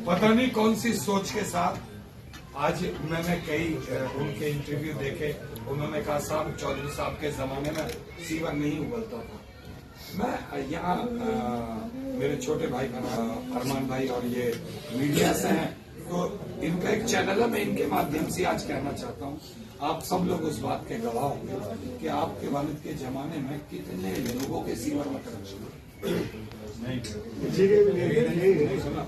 पता नहीं कौन सी सोच के साथ आज मैंने कई उनके इंटरव्यू देखे। उन्होंने कहा साहब चौधरी साहब के जमाने में सीवर नहीं उबलता था। मैं यहाँ मेरे छोटे भाई अरमान भाई और ये मीडिया से हैं, तो इनका एक चैनल है, मैं इनके माध्यम से आज कहना चाहता हूँ, आप सब लोग उस बात के गवाह होंगे कि आपके वालिद के जमाने में कितने लोगों के सीवर में कनेक्शन सुना,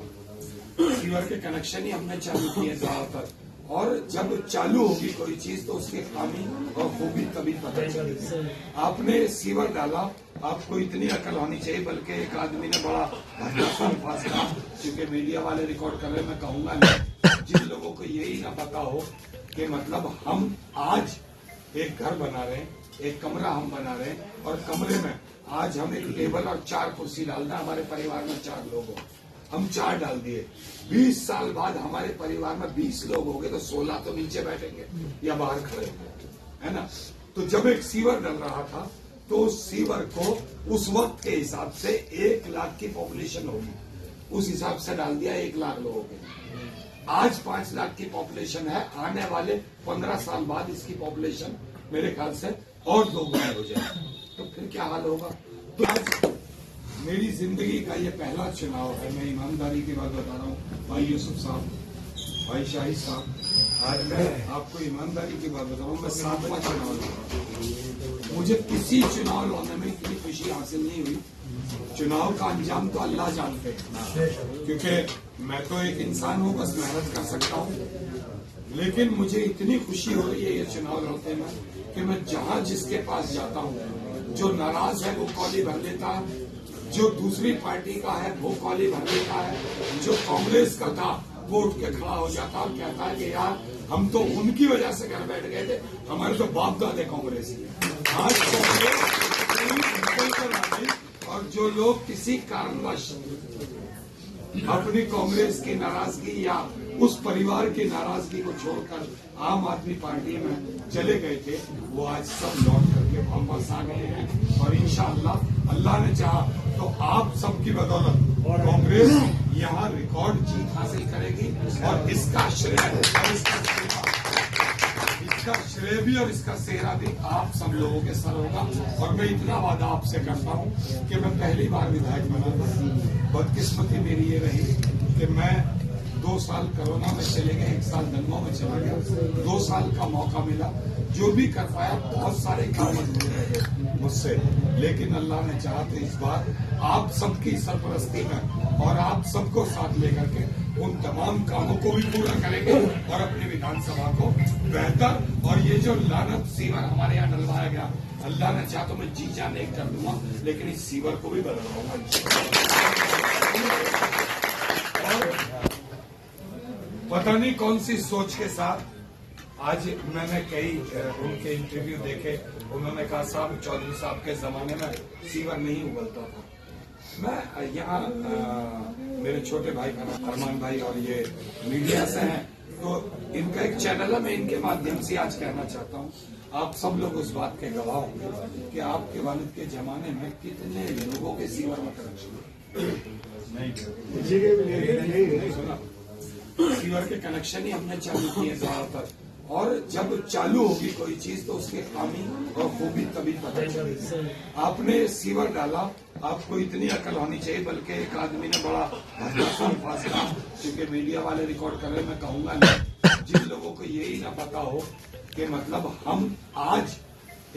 सीवर के कनेक्शन ही हमने चालू किए ज्यादातर। और जब चालू होगी कोई चीज तो उसकी खामी और खूबी तभी पता चलेगी। आपने सीवर डाला, आपको इतनी अकल होनी चाहिए, बल्कि एक आदमी ने बड़ा अल्फाज कहा, क्योंकि मीडिया वाले रिकॉर्ड कर रहे, मैं कहूंगा नहीं, जिन लोगों को यही ना पता हो कि मतलब हम आज एक घर बना रहे हैं, एक कमरा हम बना रहे हैं, और कमरे में आज हम एक टेबल और 4 कुर्सी डाल दें, हमारे परिवार में 4 लोग हो, हम 4 डाल दिए, 20 साल बाद हमारे परिवार में 20 लोग हो गए तो 16 तो नीचे बैठेंगे या बाहर खड़े होंगे, है ना। तो जब एक सीवर डल रहा था तो उस सीवर को उस वक्त के हिसाब से 1 लाख की पॉपुलेशन होगी, उस हिसाब से डाल दिया, 1 लाख लोगों के। आज 5 लाख की पॉपुलेशन है, आने वाले 15 साल बाद इसकी पॉपुलेशन मेरे ख्याल से और 2 गुना हो जाएगी, तो फिर क्या हाल होगा। तो आज मेरी जिंदगी का ये पहला चुनाव है, मैं ईमानदारी की बात बता रहा हूँ भाई यूसुफ साहब, भाई शाहिद साहब, आज मैं आपको ईमानदारी की बात बता रहा हूँ, मैं 7वां चुनाव लड़ रहा हूँ। मुझे किसी चुनाव लड़ने में इतनी खुशी हासिल नहीं हुई। चुनाव का अंजाम तो अल्लाह जानते हैं, क्योंकि मैं तो एक इंसान हूँ, बस मेहनत कर सकता हूँ, लेकिन मुझे इतनी खुशी हो रही है ये चुनाव लड़ते में कि मैं जहाँ जिसके पास जाता हूँ, जो नाराज है वो कॉली भर लेता है, जो दूसरी पार्टी का है वो कॉली भर लेता है, जो कांग्रेस का था वो उठ के खड़ा हो जाता और कहता है कि यार हम तो उनकी वजह से घर बैठ गए थे, हमारे तो बाप दादे कांग्रेस के। आज कांग्रेस और जो लोग किसी कारणवश अपनी कांग्रेस की नाराजगी या उस परिवार की नाराजगी को छोड़कर आम आदमी पार्टी में चले गए थे, वो आज सब लौट करके वापस आ गए हैं। और इंशाअल्लाह अल्लाह ने चाहा तो आप सबकी बदौलत कांग्रेस यहाँ रिकॉर्ड जीत हासिल करेगी, और इसका श्रेय भी और इसका सेहरा भी आप सब लोगों के सर होगा। और मैं इतना वादा आपसे करता हूँ कि मैं पहली बार विधायक बना था, बदकिस्मती मेरी ये रही कि मैं 2 साल कोरोना में चले गए, 1 साल दंगों में चला गया, 2 साल का मौका मिला, जो भी कर पाया बहुत सारे काम अधूरे रहे मुझसे, लेकिन अल्लाह ने चाहा तो इस बार आप सबकी सरपरस्ती में और आप सबको साथ लेकर के उन तमाम कामों को भी पूरा करेंगे और अपनी विधानसभा को बेहतर। और ये जो लानत सीवर हमारे यहाँ डलवाया गया, अल्लाह ने चाहा तो मैं जी जान एक कर दूंगा, लेकिन इस सीवर को भी बदलवाऊंगा। पता नहीं कौन सी सोच के साथ आज मैंने कई उनके इंटरव्यू देखे। उन्होंने कहा साहब चौधरी साहब के जमाने में सीवर नहीं उबलता था। मैं यहाँ मेरे छोटे भाई अरमान भाई और ये मीडिया से हैं, तो इनका एक चैनल है, मैं इनके माध्यम से आज कहना चाहता हूँ, आप सब लोग उस बात के गवाह होंगे कि आपके वालिद के जमाने में कितने लोगों के सीवर में कनेक्शन सुना, सीवर के कनेक्शन ही हमने चालू किए ज्यादातर। और जब चालू होगी कोई चीज तो उसकी खामी और खूबी तभी पता चलेगी। आपने सीवर डाला, आपको इतनी अकल होनी चाहिए, बल्कि एक आदमी ने बड़ा अल्फाज कहा, क्योंकि मीडिया वाले रिकॉर्ड कर रहे, मैं कहूंगा नहीं, जिन लोगों को यही ना पता हो कि मतलब हम आज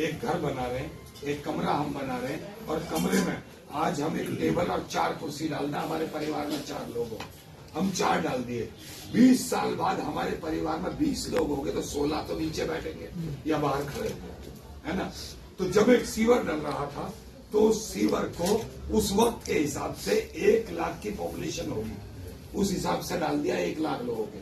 एक घर बना रहे हैं, एक कमरा हम बना रहे हैं, और कमरे में आज हम एक टेबल और 4 कुर्सी डाल दें, हमारे परिवार में 4 लोग हो, हम 4 डाल दिए, 20 साल बाद हमारे परिवार में 20 लोग हो गए तो 16 तो नीचे बैठेंगे या बाहर खड़े होंगे, है ना। तो जब एक सीवर डल रहा था तो उस सीवर को उस वक्त के हिसाब से 1 लाख की पॉपुलेशन होगी, उस हिसाब से डाल दिया, 1 लाख लोगों के।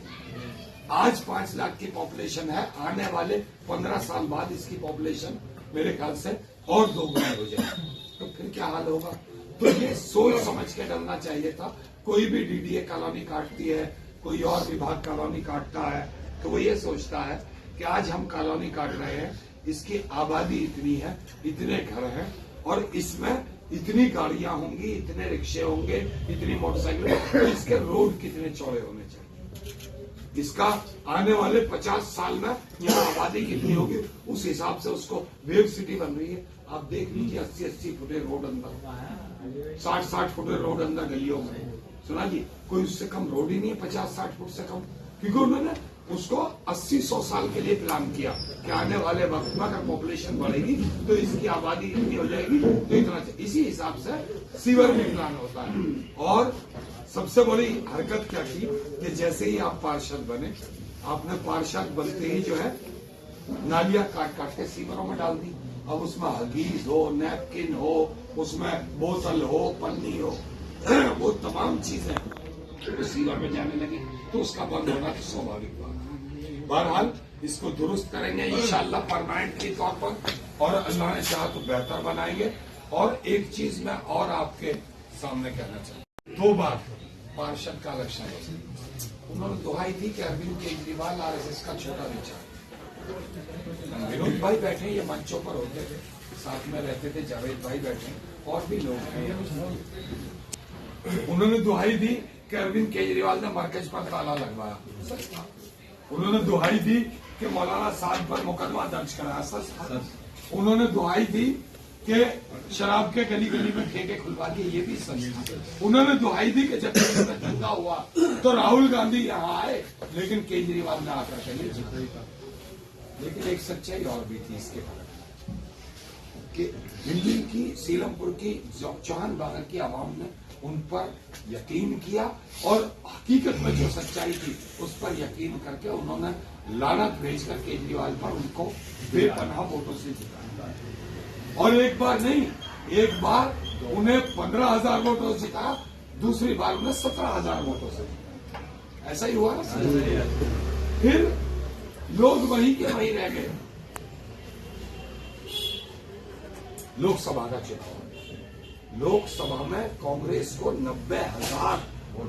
आज 5 लाख की पॉपुलेशन है, आने वाले 15 साल बाद इसकी पॉपुलेशन मेरे ख्याल से और 2 गुना हो जाएगी, तो फिर क्या हाल होगा। तो ये सोच समझ के डलना चाहिए था। कोई भी डीडीए कॉलोनी काटती है, कोई और विभाग कॉलोनी काटता है, तो वो ये सोचता है कि आज हम कॉलोनी काट रहे हैं, इसकी आबादी इतनी है, इतने घर हैं, और इसमें इतनी गाड़ियां होंगी, इतने रिक्शे होंगे, इतनी मोटरसाइकिल, तो इसके रोड कितने चौड़े होने चाहिए, इसका आने वाले 50 साल में यहाँ आबादी कितनी होगी, उस हिसाब से उसको वेव सिटी बन रही है। आप देख लीजिए 80-80 फुटे रोड अंदर, 60-60 फुटे रोड अंदर गलियों में। सुना जी, कोई उससे कम रोड ही नहीं है 50-60 फुट से कम, क्योंकि उन्होंने उसको 80-100 साल के लिए प्लान किया कि आने वाले वक्त में अगर पॉपुलेशन बढ़ेगी तो इसकी आबादी इतनी हो जाएगी, तो इतना। इसी हिसाब से सीवर में प्लान होता है। और सबसे बड़ी हरकत क्या की कि जैसे ही आप पार्षद बने, आपने पार्षद बनते ही जो है नालियां काट काट के सीवरों में डाल दी। अब उसमें हगीज हो, नैपकिन हो, उसमें बोतल हो, पन्नी हो, वो तमाम चीजें तो सीवर में जाने लगी, तो उसका बंद होना तो स्वाभाविक बात है। बहरहाल इसको दुरुस्त करेंगे इंशाअल्लाह परमानेंट के तौर पर, और अल्लाह ने चाहा तो बेहतर बनाएंगे। और एक चीज मैं और आपके सामने कहना चाहता हूं, 2 बार पार्षद का इलेक्शन हो, उन्होंने दुहाई दी कि अरविंद केजरीवाल RSS का छोटा बेचा। विनोद भाई बैठे, ये मंचों पर होते थे, साथ में रहते थे, जावेद भाई बैठे, और भी लोग हैं। उन्होंने दुहाई दी कि अरविंद केजरीवाल ने मरकज पर ताला लगवाया, सच था। उन्होंने दुहाई दी कि मौलाना साहब पर मुकदमा दर्ज कराया, सच था। उन्होंने दुहाई दी कि शराब के गली गली में ठेके खुलवा दिए, ये भी सच था। उन्होंने दुहाई दी कि जब दंगा हुआ तो राहुल गांधी यहाँ आए, लेकिन केजरीवाल ने आकर के नहीं। लेकिन एक सच्चाई और भी थी इसके बारे में कि दिल्ली की, सीलमपुर की चौहान बाजार की आवाम ने उन पर यकीन किया, और हकीकत में जो सच्चाई थी उस पर यकीन करके उन्होंने लानत भेजकर केजरीवाल पर उनको बेपनाह वोटों से जिताया। और एक बार नहीं, एक बार उन्हें 15,000 वोटों से जिताया, दूसरी बार उन्हें 17,000 वोटों से जिताया। ऐसा ही हुआ ना। फिर लोग वहीं के वहीं रह गए। लोकसभा का चुनाव, लोकसभा में कांग्रेस को 90,000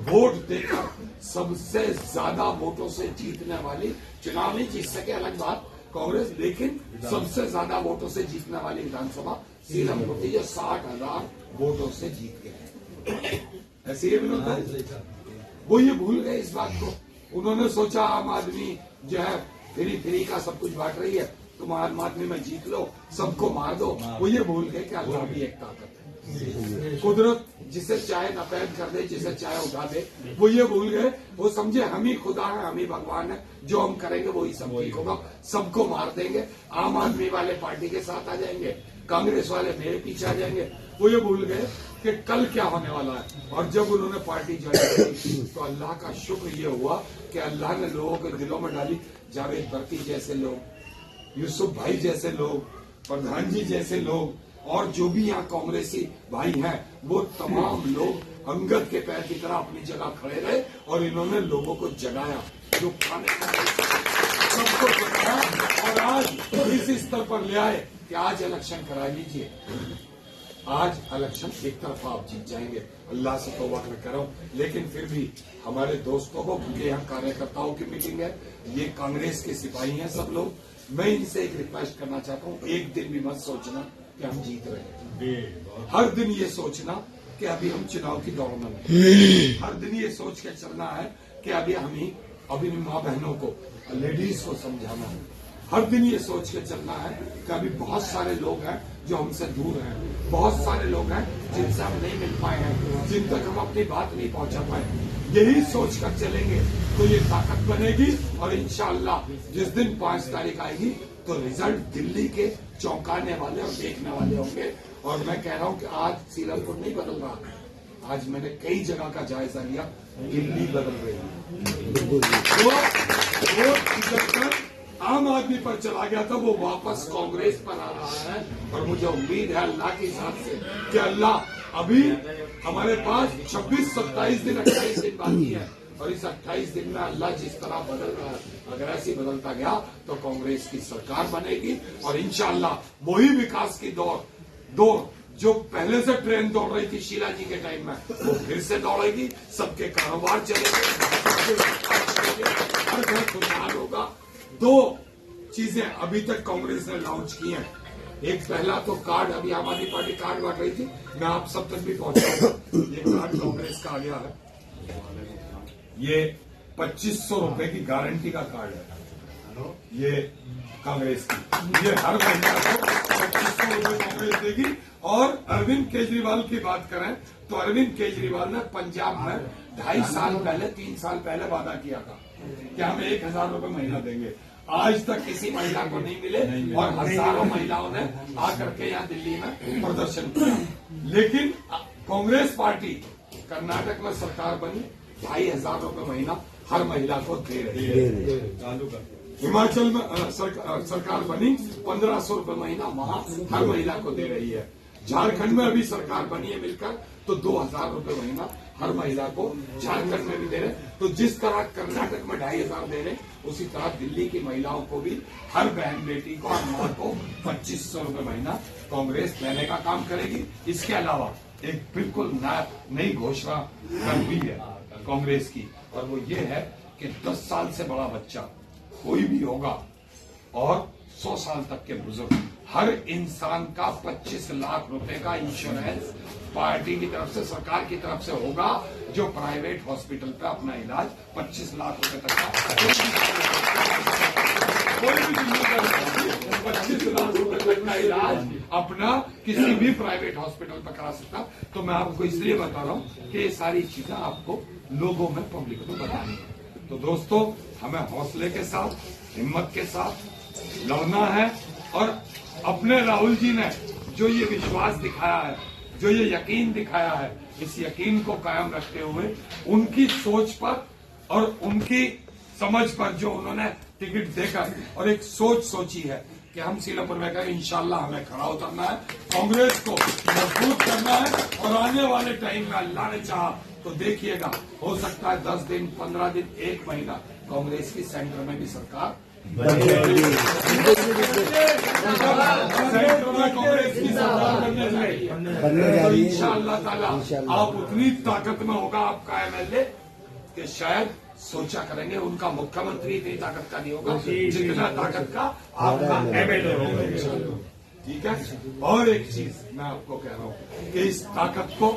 वोट देकर सबसे ज्यादा वोटों से जीतने वाली, चुनाव नहीं जीत सके अलग बात कांग्रेस, लेकिन सबसे ज्यादा वोटों से जीतने वाली विधानसभा सीलमपुर थी, जो 60,000 वोटों से जीत गए। ऐसे ही विनोद भाई वो ये भूल गए इस बात को। उन्होंने सोचा आम आदमी जो है फ्री का सब कुछ बांट रही है, तुम आम आदमी में जीत लो, सबको मार दो। वो ये भूल गए कि अल्लाह भी एक ताकत है, कुदरत जिसे चाहे नापैद कर दे, जिसे चाहे उठा दे। वो ये भूल गए, वो समझे हम ही खुदा है, हम ही भगवान है, जो हम करेंगे वही सब ठीक होगा, सबको मार देंगे। आम आदमी वाले पार्टी के साथ आ जाएंगे, कांग्रेस वाले मेरे पीछे आ जाएंगे। वो ये भूल गए कि कल क्या होने वाला है। और जब उन्होंने पार्टी ज्वाइन की तो अल्लाह का शुक्र ये हुआ कि अल्लाह ने लोगों के दिलों में डाली, जावेद बर्की जैसे लोग, यूसुफ भाई जैसे लोग, प्रधान जी जैसे लोग, और जो भी यहाँ कांग्रेसी भाई हैं, वो तमाम लोग अंगद के पैर की तरह अपनी जगह खड़े रहे, और इन्होंने लोगों को जगाया, जो खाने का सबको जगाया, और आज इस स्तर पर ले आए कि आज इलेक्शन करा लीजिए। आज इलेक्शन एक तरफा आप जीत जाएंगे, अल्लाह से तौबा कर रहा हूँ। लेकिन फिर भी हमारे दोस्तों को, क्योंकि यहाँ कार्यकर्ताओं की मीटिंग है, ये कांग्रेस के सिपाही हैं सब लोग, मैं इनसे एक रिक्वेस्ट करना चाहता हूँ, एक दिन भी मत सोचना कि हम जीत रहे हैं। हर दिन ये सोचना कि अभी हम चुनाव की दौड़ में हैं। हर दिन ये सोच के चलना है कि अभी हम ही अपनी माँ बहनों को, लेडीज को समझाना है। हर दिन ये सोच के चलना है कि अभी बहुत सारे लोग हैं जो हमसे दूर हैं, बहुत सारे लोग हैं जिनसे हम नहीं मिल पाए हैं, जिन तक हम अपनी बात नहीं पहुंचा पाए। यही सोच कर चलेंगे तो ये ताकत बनेगी, और इंशाअल्लाह जिस दिन 5 तारीख आएगी तो रिजल्ट दिल्ली के चौंकाने वाले और देखने वाले होंगे। और मैं कह रहा हूं कि आज सीलमपुर नहीं बदल रहा, आज मैंने कई जगह का जायजा लिया, दिल्ली बदल रही है। आम आदमी पर चला गया था, वो वापस कांग्रेस पर आ रहा है। और मुझे उम्मीद है अल्लाह के साथ से कि अल्लाह, अभी हमारे पास 26-27 दिन 28 दिन बाकी है, और इस 28 दिन में अल्लाह जिस तरह बदल रहा है, अगर ऐसे बदलता गया तो कांग्रेस की सरकार बनेगी। और इंशाअल्लाह वही विकास की दौड़ जो पहले से ट्रेन दौड़ रही थी शीला जी के टाइम में, वो फिर से दौड़ेगी, सबके कारोबार चलेंगे, हर घर खुशहाल होगा। 2 चीजें अभी तक कांग्रेस ने लॉन्च की हैं, एक पहला तो कार्ड, अभी आम आदमी पार्टी कार्ड बांट रही थी, मैं आप सब तक भी पहुंचाऊंगा। ये कार्ड कांग्रेस का आ गया है, ये 2500 रुपए की गारंटी का कार्ड है, ये कांग्रेस की, ये हर महीना को 2500 रुपए कांग्रेस देगी। और अरविंद केजरीवाल की बात करें तो अरविंद केजरीवाल ने पंजाब में 2.5 साल पहले, 3 साल पहले वादा किया था कि हम 1000 रुपए महीना देंगे। आज तक किसी महिला को नहीं मिले और हजारों महिलाओं ने आकर के यहाँ दिल्ली में प्रदर्शन किया। लेकिन कांग्रेस पार्टी कर्नाटक में सरकार बनी, 2500 रुपए महीना हर महिला को दे रही है। चालू कर हिमाचल में सरकार बनी, 1500 रुपए महीना वहां हर महिला को दे रही है। झारखंड में अभी सरकार बनी है मिलकर, तो 2000 रुपए महीना हर महिला को झारखंड में भी दे रहे। तो जिस तरह कर्नाटक में 2500 दे रहे, उसी तरह दिल्ली की महिलाओं को भी हर बहन बेटी को, हर मां को 2500 रुपए महीना कांग्रेस देने का काम करेगी। इसके अलावा एक बिल्कुल नई घोषणा कर हुई है कांग्रेस की, और वो ये है कि 10 साल से बड़ा बच्चा कोई भी होगा और 100 साल तक के बुजुर्ग, हर इंसान का 25 लाख रुपए का इंश्योरेंस पार्टी की तरफ से, सरकार की तरफ से होगा, जो प्राइवेट हॉस्पिटल पे अपना इलाज 25 लाख रुपए तक का, कोई भी 25 लाख रुपए तक का इलाज अपना किसी भी प्राइवेट हॉस्पिटल पर करा सकता। तो मैं आपको इसलिए बता रहा हूं कि ये सारी चीजें आपको लोगों में, पब्लिक में बतानी है। तो दोस्तों, हमें हौसले के साथ, हिम्मत के साथ लड़ना है। और अपने राहुल जी ने जो ये विश्वास दिखाया है, जो ये यकीन दिखाया है, इस यकीन को कायम रखते हुए उनकी सोच पर और उनकी समझ पर जो उन्होंने टिकट देकर और एक सोच सोची है कि हम सीलापुर में कहें, इंशाल्लाह हमें खड़ा उतरना है, कांग्रेस को मजबूत करना है। और आने वाले टाइम में अल्लाह ने चाहा तो देखिएगा, हो सकता है 10 दिन, 15 दिन, 1 महीना कांग्रेस की सेंटर में भी सरकार सेंटर में कांग्रेस की सरकार बनने जा रही है। तो इंशाअल्लाह ताला आप उतनी ताकत में होगा आपका एमएलए कि शायद सोचा करेंगे, उनका मुख्यमंत्री इतनी ताकत का नहीं होगा जितना ताकत का आपका एमएलए होगा। ठीक है। और एक चीज मैं आपको कह रहा हूं कि इस ताकत को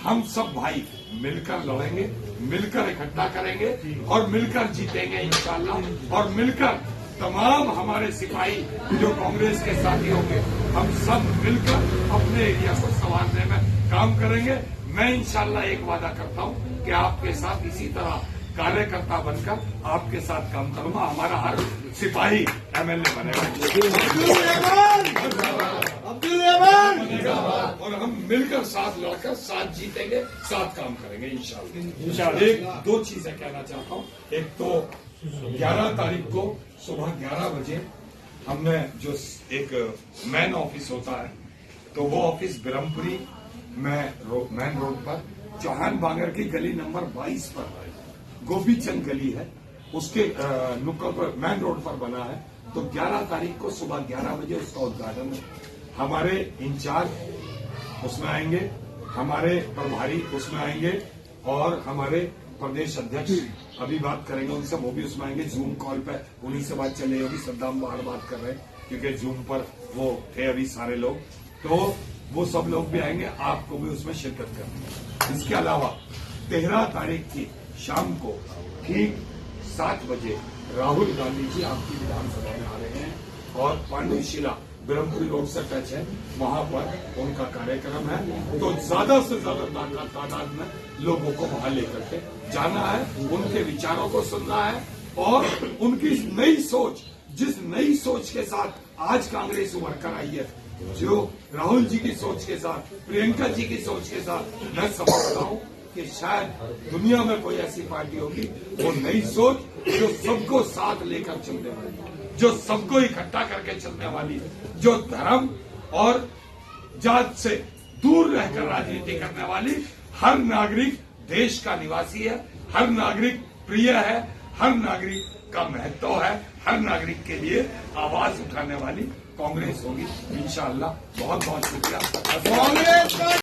हम सब भाई मिलकर लड़ेंगे, मिलकर इकट्ठा करेंगे और मिलकर जीतेंगे इंशाअल्लाह। और मिलकर तमाम हमारे सिपाही जो कांग्रेस के साथी होंगे, हम सब मिलकर अपने एरिया को संवारने में काम करेंगे। मैं इंशाअल्लाह एक वादा करता हूं कि आपके साथ इसी तरह कार्यकर्ता बनकर आपके साथ काम करूंगा। हमारा हर सिपाही एमएलए बनेगा और हम मिलकर साथ लड़कर साथ जीतेंगे, साथ काम करेंगे इंशाअल्लाह। एक दो चीजें कहना चाहता हूं। एक तो 11 तारीख को सुबह 11 बजे हमने जो एक मैन ऑफिस होता है, तो वो ऑफिस ब्रह्मपुरी में मैन रोड पर चौहान बांगर की गली नंबर 22 पर गोपीचंद गली है, उसके नुक्कड़ पर मैन रोड पर बना है। तो 11 तारीख को सुबह 11 बजे उसका उद्घाटन है। हमारे इंचार्ज उसमें आएंगे, हमारे प्रभारी उसमें आएंगे और हमारे प्रदेश अध्यक्ष अभी बात करेंगे उनसे, वो भी उसमें आएंगे। जूम कॉल पे उन्हीं से बात चल रही होगी, सद्दाम बाहर बात कर रहे हैं क्योंकि जूम पर वो थे अभी सारे लोग, तो वो सब लोग भी आएंगे, आपको भी उसमें शिरकत करनी है। इसके अलावा 13 तारीख की शाम को ठीक 7 बजे राहुल गांधी जी आपकी विधानसभा में आ रहे हैं और पांडुशिला ब्रह्मपुरी रोड से टच है, वहां पर उनका कार्यक्रम है। तो ज्यादा से ज्यादा तादाद में लोगों को वहां लेकर के जाना है, उनके विचारों को सुनना है और उनकी नई सोच, जिस नई सोच के साथ आज कांग्रेस उभर कर आई है, जो राहुल जी की सोच के साथ, प्रियंका जी की सोच के साथ, मैं समझता हूं कि शायद दुनिया में कोई ऐसी पार्टी होगी, वो नई सोच जो सबको साथ लेकर चलने वाली, जो सबको इकट्ठा करके चलने वाली, जो धर्म और जात से दूर रहकर राजनीति करने वाली, हर नागरिक देश का निवासी है, हर नागरिक प्रिय है, हर नागरिक का महत्व है, हर नागरिक के लिए आवाज उठाने वाली कांग्रेस होगी इंशाअल्लाह। बहुत बहुत शुक्रिया।